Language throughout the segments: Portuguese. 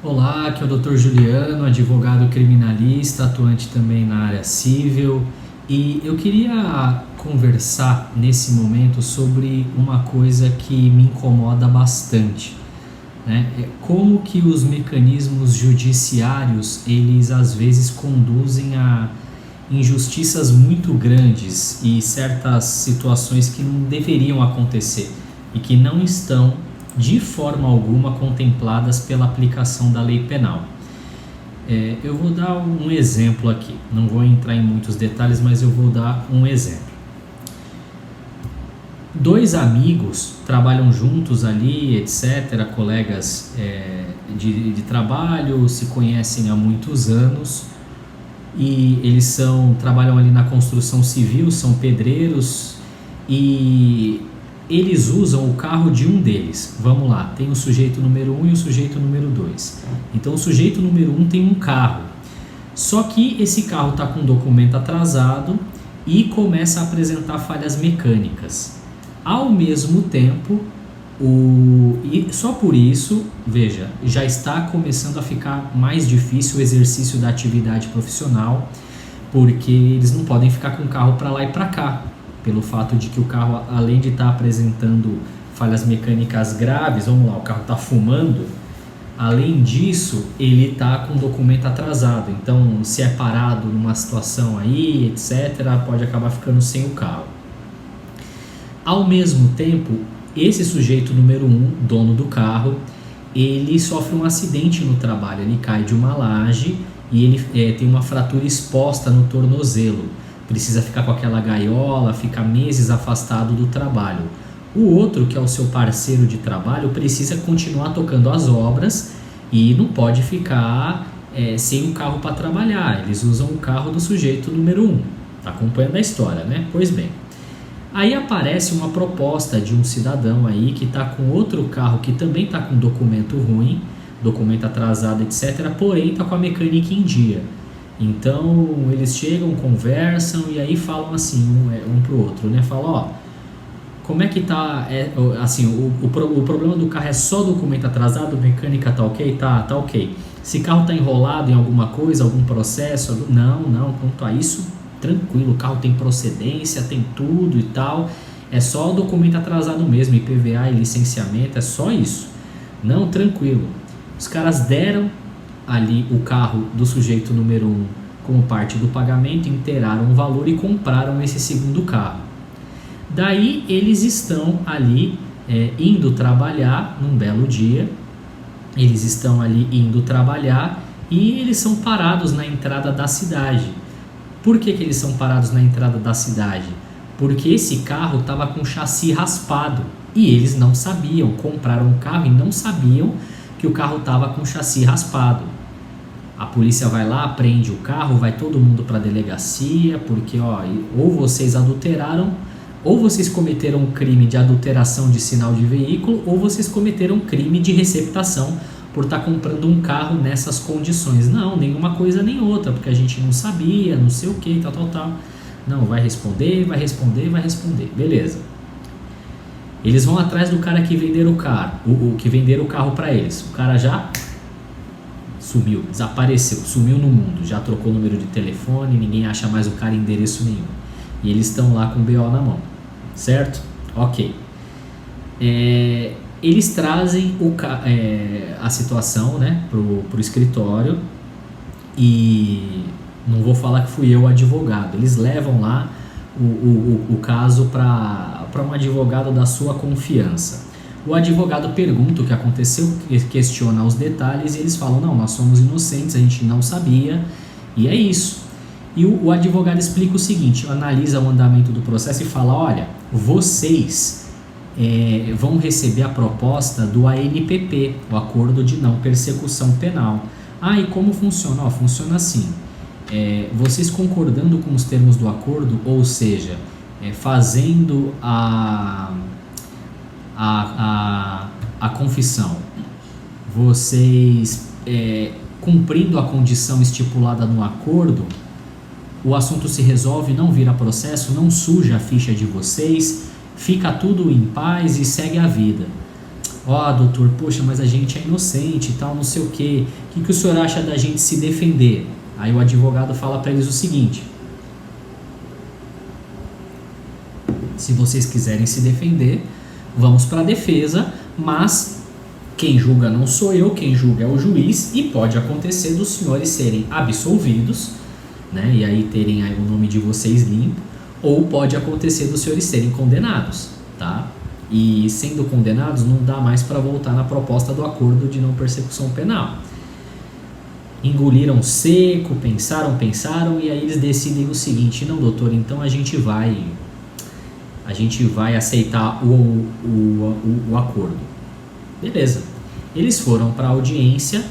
Olá, aqui é o Dr. Juliano, advogado criminalista, atuante também na área civil, e eu queria conversar nesse momento sobre uma coisa que me incomoda bastante, né? Como que os mecanismos judiciários, eles às vezes conduzem a injustiças muito grandes e certas situações que não deveriam acontecer e que não estão de forma alguma contempladas pela aplicação da lei penal. Eu vou dar um exemplo aqui, não vou entrar em muitos detalhes, mas eu vou dar um exemplo. Dois amigos trabalham juntos ali, etc., colegas de trabalho, se conhecem há muitos anos e eles trabalham ali na construção civil, são pedreiros e eles usam o carro de um deles. Vamos lá, tem o sujeito número 1 e o sujeito número 2. Então o sujeito número 1 tem um carro, só que esse carro está com documento atrasado e começa a apresentar falhas mecânicas. Ao mesmo tempo, e só por isso, veja, já está começando a ficar mais difícil o exercício da atividade profissional, porque eles não podem ficar com o carro para lá e para cá, pelo fato de que o carro, além de estar apresentando falhas mecânicas graves, vamos lá, o carro está fumando, além disso, ele está com documento atrasado, então se é parado numa situação aí, etc., pode acabar ficando sem o carro. Ao mesmo tempo, esse sujeito número 1, dono do carro, ele sofre um acidente no trabalho, ele cai de uma laje e ele tem uma fratura exposta no tornozelo, precisa ficar com aquela gaiola, fica meses afastado do trabalho. O outro, que é o seu parceiro de trabalho, precisa continuar tocando as obras e não pode ficar sem o carro para trabalhar, eles usam o carro do sujeito número 1, tá acompanhando a história, né? Pois bem. Aí aparece uma proposta de um cidadão aí que está com outro carro que também está com documento ruim, documento atrasado, etc., porém está com a mecânica em dia. Então eles chegam, conversam e aí falam assim um pro outro, né? Falam, ó, como é que tá, assim, o problema do carro é só documento atrasado, mecânica tá ok? Tá ok. Se carro tá enrolado em alguma coisa, algum processo, não, quanto a isso, tranquilo, o carro tem procedência, tem tudo e tal, é só o documento atrasado mesmo, IPVA e licenciamento, é só isso. Não, tranquilo. Os caras deram ali o carro do sujeito número 1 como parte do pagamento, inteiraram o valor e compraram esse segundo carro. Daí eles estão ali indo trabalhar num belo dia, eles estão ali indo trabalhar e eles são parados na entrada da cidade. Por que eles são parados na entrada da cidade? Porque esse carro estava com chassi raspado e eles não sabiam, compraram o carro e não sabiam que o carro estava com chassi raspado. A polícia vai lá, prende o carro, vai todo mundo para a delegacia, porque ou vocês adulteraram, ou vocês cometeram um crime de adulteração de sinal de veículo, ou vocês cometeram um crime de receptação por estar comprando um carro nessas condições. Não, nenhuma coisa nem outra, porque a gente não sabia, não sei o que, tal. Não, vai responder. Beleza. Eles vão atrás do cara que venderam o carro, que venderam o carro para eles. O cara já sumiu, desapareceu, sumiu no mundo, já trocou o número de telefone, ninguém acha mais o cara em endereço nenhum. E eles estão lá com o BO na mão, certo? Ok. Eles trazem a situação, né, pro escritório e não vou falar que fui eu o advogado. Eles levam lá o caso para um advogado da sua confiança. O advogado pergunta o que aconteceu, questiona os detalhes e eles falam, não, nós somos inocentes, a gente não sabia e é isso. E o advogado explica o seguinte, analisa o andamento do processo e fala, olha, vocês vão receber a proposta do ANPP, o Acordo de Não Persecução Penal. E como funciona? Funciona assim, vocês concordando com os termos do acordo, ou seja, fazendo a confissão, vocês cumprindo a condição estipulada no acordo, o assunto se resolve, não vira processo, não suja a ficha de vocês, fica tudo em paz e segue a vida. Ó, doutor, poxa, mas a gente é inocente e tal, não sei o quê. O que o senhor acha da gente se defender? Aí o advogado fala para eles o seguinte: se vocês quiserem se defender, vamos para a defesa, mas quem julga não sou eu, quem julga é o juiz, e pode acontecer dos senhores serem absolvidos, né, e aí terem aí o nome de vocês limpo, ou pode acontecer dos senhores serem condenados, tá? E sendo condenados, não dá mais para voltar na proposta do acordo de não persecução penal. Engoliram seco, pensaram, e aí eles decidem o seguinte: não, doutor, então a gente vai aceitar o acordo. Beleza. Eles foram para a audiência.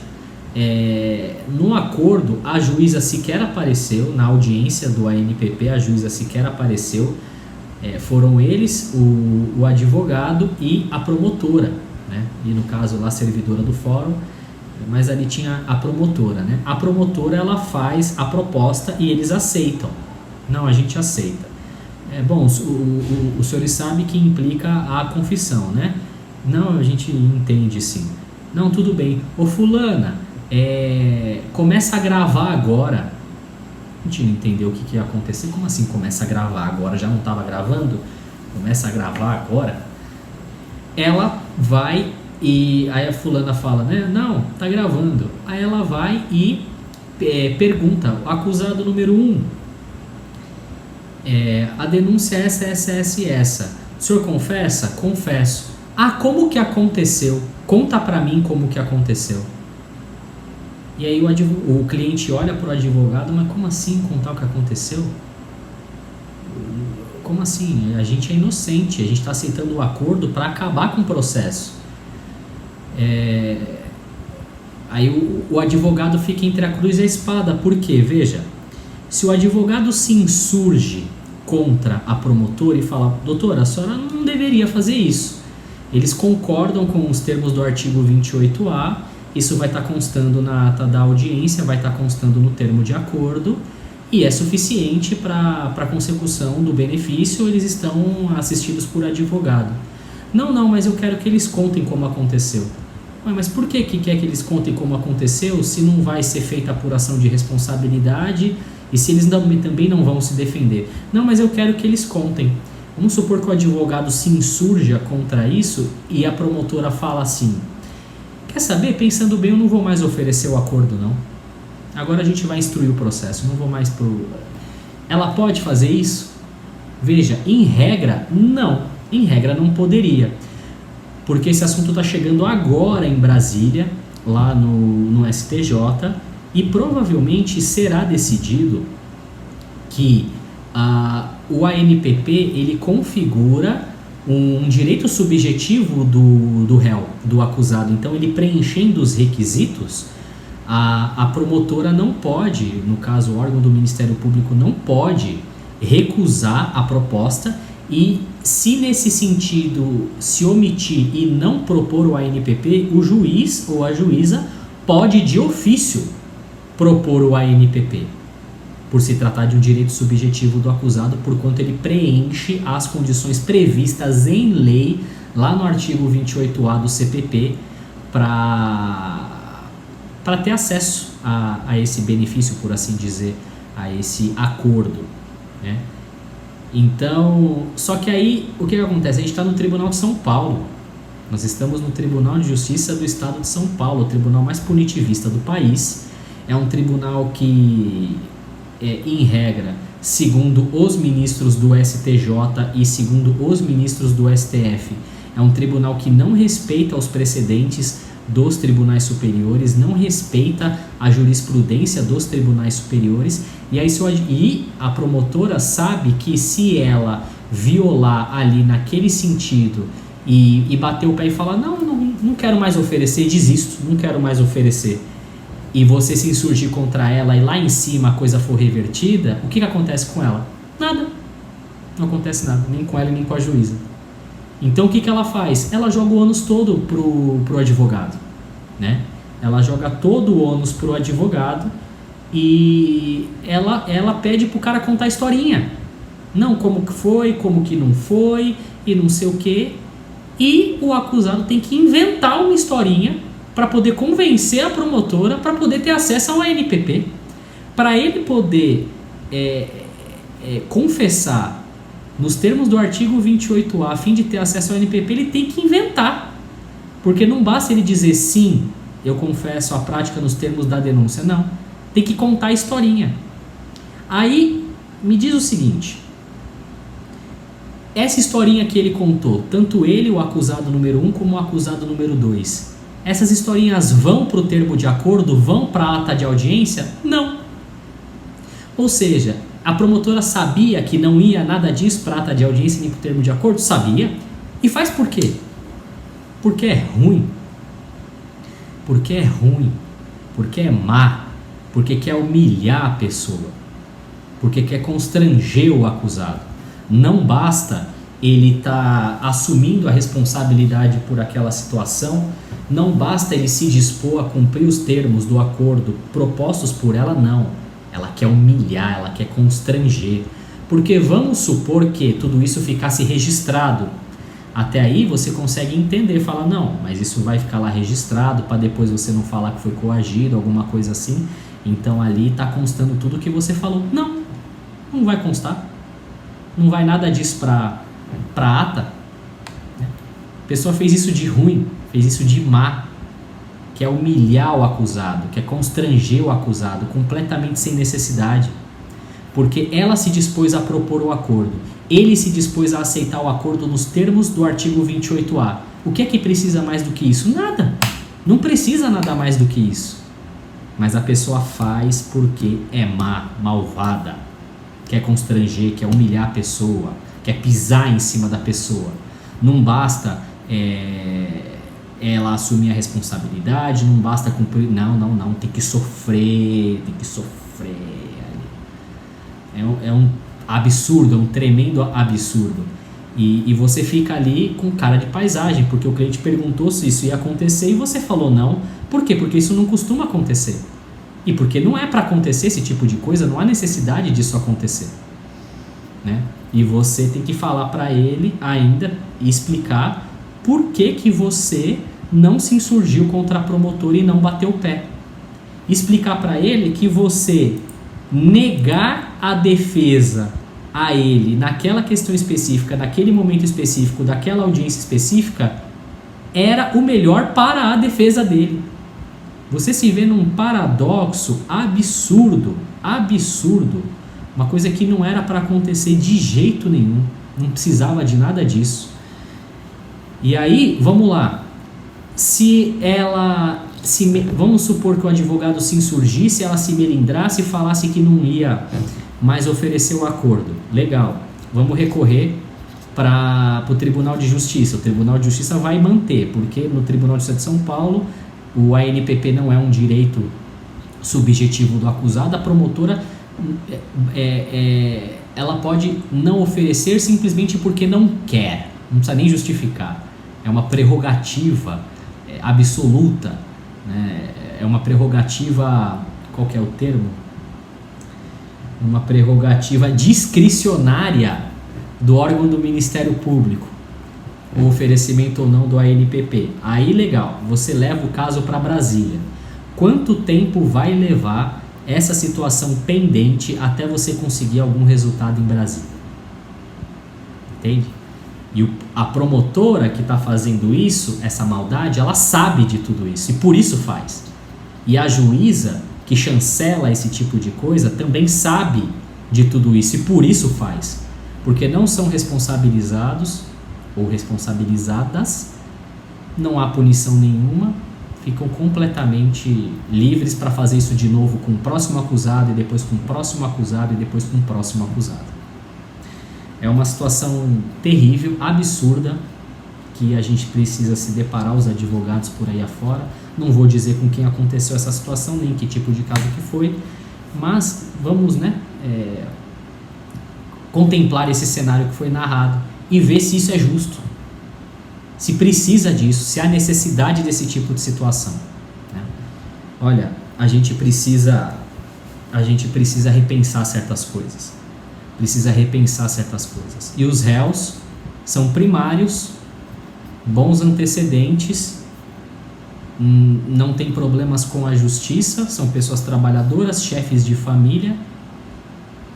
No acordo, a juíza sequer apareceu. Na audiência do ANPP, a juíza sequer apareceu. Foram eles, o advogado e a promotora, né? E no caso lá, a servidora do fórum, mas ali tinha a promotora, né? A promotora, ela faz a proposta e eles aceitam. Não, a gente aceita. Bom, os senhores sabem que implica a confissão, né? Não, a gente entende sim. Não, tudo bem. Ô fulana, começa a gravar agora. A gente não entendeu o que ia acontecer. Como assim começa a gravar agora? Já não estava gravando? Começa a gravar agora? Ela vai e aí a fulana fala, né? Não, tá gravando. Aí ela vai e pergunta, acusado número 1, a denúncia é essa. O senhor confessa? Confesso. Ah, como que aconteceu? Conta pra mim como que aconteceu. E aí o cliente olha pro advogado, mas como assim contar o que aconteceu? Como assim? A gente é inocente, a gente está aceitando o acordo para acabar com o processo. Aí o advogado fica entre a cruz e a espada. Por quê? Veja, se o advogado se insurge contra a promotora e fala, doutora, a senhora não deveria fazer isso. Eles concordam com os termos do artigo 28A, isso vai estar constando na ata da audiência, vai estar constando no termo de acordo, e é suficiente para a consecução do benefício, eles estão assistidos por advogado. Não, mas eu quero que eles contem como aconteceu. Mas por que quer que eles contem como aconteceu se não vai ser feita a apuração de responsabilidade e se eles também não vão se defender? Não, mas eu quero que eles contem. Vamos supor que o advogado se insurja contra isso e a promotora fala assim, quer saber, pensando bem, eu não vou mais oferecer o acordo não. Agora a gente vai instruir o processo, não vou mais pro... Ela pode fazer isso? Veja, em regra, não. Em regra não poderia. Porque esse assunto está chegando agora em Brasília, lá no STJ, e provavelmente será decidido que o ANPP ele configura um direito subjetivo do réu, do acusado. Então, ele preenchendo os requisitos, a promotora não pode, no caso o órgão do Ministério Público não pode recusar a proposta, e se nesse sentido se omitir e não propor o ANPP, o juiz ou a juíza pode de ofício propor o ANPP, por se tratar de um direito subjetivo do acusado, porquanto ele preenche as condições previstas em lei, lá no artigo 28A do CPP, para ter acesso a esse benefício, por assim dizer, a esse acordo, né? Então, só que aí, o que acontece? A gente está no Tribunal de São Paulo, nós estamos no Tribunal de Justiça do Estado de São Paulo, o tribunal mais punitivista do país. É um tribunal que, em regra, segundo os ministros do STJ e segundo os ministros do STF, é um tribunal que não respeita os precedentes dos tribunais superiores, não respeita a jurisprudência dos tribunais superiores, e a promotora sabe que se ela violar ali naquele sentido e bater o pé e falar, não quero mais oferecer, desisto, não quero mais oferecer, e você se insurgir contra ela e lá em cima a coisa for revertida, o que acontece com ela? Nada. Não acontece nada, nem com ela nem com a juíza. Então o que ela faz? Ela joga o ônus todo pro advogado, né? Ela joga todo o ônus pro advogado e ela pede pro cara contar a historinha. Não, como que foi, como que não foi e não sei o que. e o acusado tem que inventar uma historinha para poder convencer a promotora para poder ter acesso ao ANPP. Para ele poder confessar nos termos do artigo 28A a fim de ter acesso ao ANPP, ele tem que inventar. Porque não basta ele dizer sim, eu confesso a prática nos termos da denúncia. Não. Tem que contar a historinha. Aí, me diz o seguinte. Essa historinha que ele contou, tanto ele, o acusado número 1, como o acusado número 2, essas historinhas vão para o termo de acordo? Vão para a ata de audiência? Não. Ou seja, a promotora sabia que não ia nada disso para a ata de audiência nem para o termo de acordo? Sabia. E faz por quê? Porque é ruim. Porque é ruim. Porque é má. Porque quer humilhar a pessoa. Porque quer constranger o acusado. Não basta ele estar assumindo a responsabilidade por aquela situação, não basta ele se dispor a cumprir os termos do acordo propostos por ela, não. Ela quer humilhar, ela quer constranger. Porque vamos supor que tudo isso ficasse registrado. Até aí você consegue entender, fala, não, mas isso vai ficar lá registrado para depois você não falar que foi coagido, alguma coisa assim. Então ali está constando tudo o que você falou. Não, não vai constar. Não vai nada disso para ata. A pessoa fez isso de ruim, fez isso de má. Quer humilhar o acusado, quer constranger o acusado, completamente sem necessidade. Porque ela se dispôs a propor o acordo. Ele se dispôs a aceitar o acordo nos termos do artigo 28A. O que é que precisa mais do que isso? Nada. Não precisa nada mais do que isso. Mas a pessoa faz porque é má, malvada. Quer constranger, quer humilhar a pessoa, quer pisar em cima da pessoa. Não basta ela assumir a responsabilidade, não basta cumprir. Não, tem que sofrer. É um absurdo, é um tremendo absurdo. E você fica ali com cara de paisagem, porque o cliente perguntou se isso ia acontecer e você falou não. Por quê? Porque isso não costuma acontecer. E porque não é para acontecer esse tipo de coisa, não há necessidade disso acontecer, né? E você tem que falar para ele ainda e explicar por que você não se insurgiu contra a promotora e não bateu o pé. Explicar para ele que você negar a defesa a ele naquela questão específica, naquele momento específico, daquela audiência específica, era o melhor para a defesa dele. Você se vê num paradoxo absurdo, uma coisa que não era para acontecer de jeito nenhum, não precisava de nada disso. E aí, vamos lá, vamos supor que o advogado se insurgisse, ela se melindrasse e falasse que não ia mais oferecer o acordo. Legal, vamos recorrer para o Tribunal de Justiça. O Tribunal de Justiça vai manter, porque no Tribunal de Justiça de São Paulo o ANPP não é um direito subjetivo do acusado. A promotora ela pode não oferecer simplesmente porque não quer, não precisa nem justificar. É uma prerrogativa absoluta, né? É uma prerrogativa, qual que é o termo? Uma prerrogativa discricionária do órgão do Ministério Público, o oferecimento ou não do ANPP. Aí legal, você leva o caso para Brasília. Quanto tempo vai levar essa situação pendente até você conseguir algum resultado em Brasília? Entende? E a promotora que está fazendo isso, essa maldade, ela sabe de tudo isso e por isso faz. E a juíza que chancela esse tipo de coisa também sabe de tudo isso e por isso faz. Porque não são responsabilizados ou responsabilizadas, não há punição nenhuma, ficam completamente livres para fazer isso de novo com o próximo acusado e depois com o próximo acusado e depois com o próximo acusado. É uma situação terrível, absurda, que a gente precisa se deparar, os advogados por aí afora. Não vou dizer com quem aconteceu essa situação, nem que tipo de caso que foi, mas vamos, contemplar esse cenário que foi narrado e ver se isso é justo, se precisa disso, se há necessidade desse tipo de situação, né? Olha, a gente precisa repensar certas coisas, e os réus são primários bons antecedentes, não tem problemas com a justiça, são pessoas trabalhadoras, chefes de família,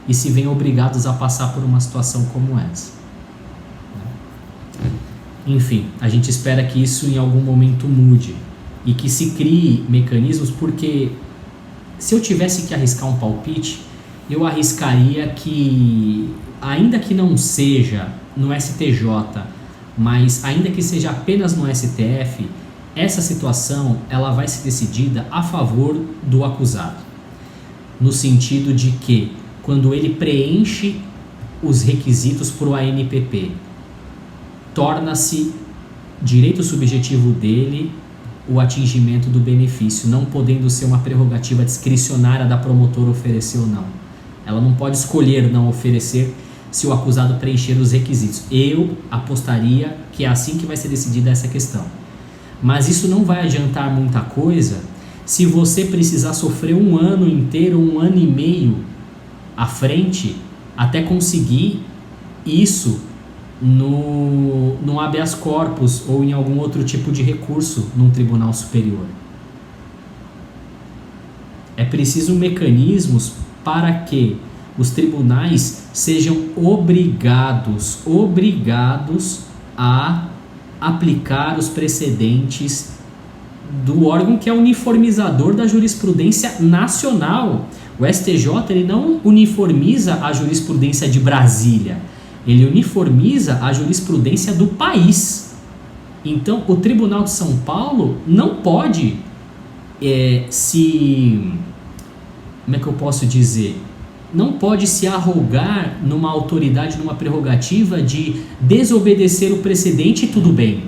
e se veem obrigados a passar por uma situação como essa. Enfim, a gente espera que isso em algum momento mude e que se crie mecanismos, porque se eu tivesse que arriscar um palpite, eu arriscaria que, ainda que não seja no STJ, mas ainda que seja apenas no STF, essa situação ela vai ser decidida a favor do acusado, no sentido de que quando ele preenche os requisitos para o ANPP, torna-se direito subjetivo dele o atingimento do benefício, não podendo ser uma prerrogativa discricionária da promotora oferecer ou não. Ela não pode escolher não oferecer se o acusado preencher os requisitos. Eu apostaria que é assim que vai ser decidida essa questão. Mas isso não vai adiantar muita coisa se você precisar sofrer um ano inteiro, um ano e meio à frente, até conseguir isso no habeas corpus ou em algum outro tipo de recurso num tribunal superior. É preciso mecanismos para que os tribunais sejam obrigados a aplicar os precedentes do órgão que é uniformizador da jurisprudência nacional. O STJ ele não uniformiza a jurisprudência de Brasília, ele uniformiza a jurisprudência do país. Então, o Tribunal de São Paulo não pode como é que eu posso dizer? Não pode se arrogar numa autoridade, numa prerrogativa de desobedecer o precedente e tudo bem.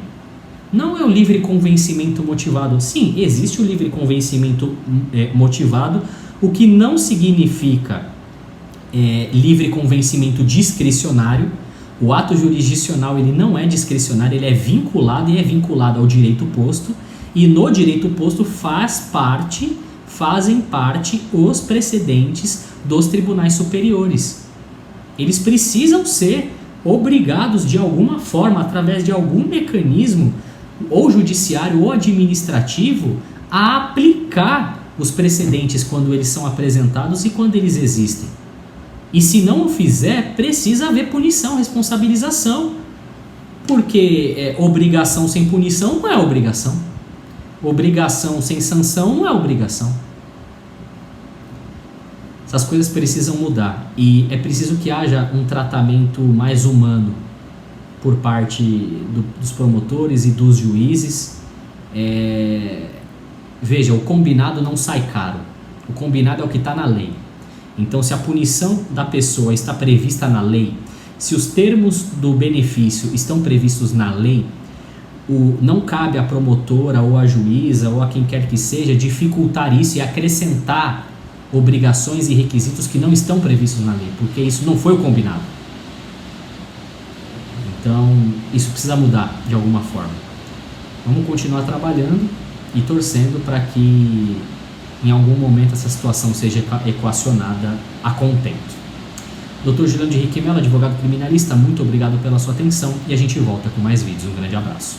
Não é o livre convencimento motivado. Sim, existe o livre convencimento motivado, o que não significa livre convencimento discricionário. O ato jurisdicional ele não é discricionário, ele é vinculado e é vinculado ao direito posto, e no direito posto fazem parte os precedentes dos tribunais superiores. Eles precisam ser obrigados de alguma forma, através de algum mecanismo, ou judiciário ou administrativo, a aplicar os precedentes quando eles são apresentados e quando eles existem. E se não o fizer, precisa haver punição, responsabilização, porque obrigação sem punição não é obrigação. Obrigação sem sanção não é obrigação. Essas coisas precisam mudar e é preciso que haja um tratamento mais humano por parte dos promotores e dos juízes. Veja, o combinado não sai caro. O combinado é o que está na lei. Então, se a punição da pessoa está prevista na lei, se os termos do benefício estão previstos na lei, não cabe à promotora ou à juíza ou a quem quer que seja dificultar isso e acrescentar obrigações e requisitos que não estão previstos na lei, porque isso não foi o combinado. Então, isso precisa mudar de alguma forma. Vamos continuar trabalhando e torcendo para que em algum momento essa situação seja equacionada a contento. Dr. Juliano de Henrique Mello, advogado criminalista, muito obrigado pela sua atenção e a gente volta com mais vídeos. Um grande abraço.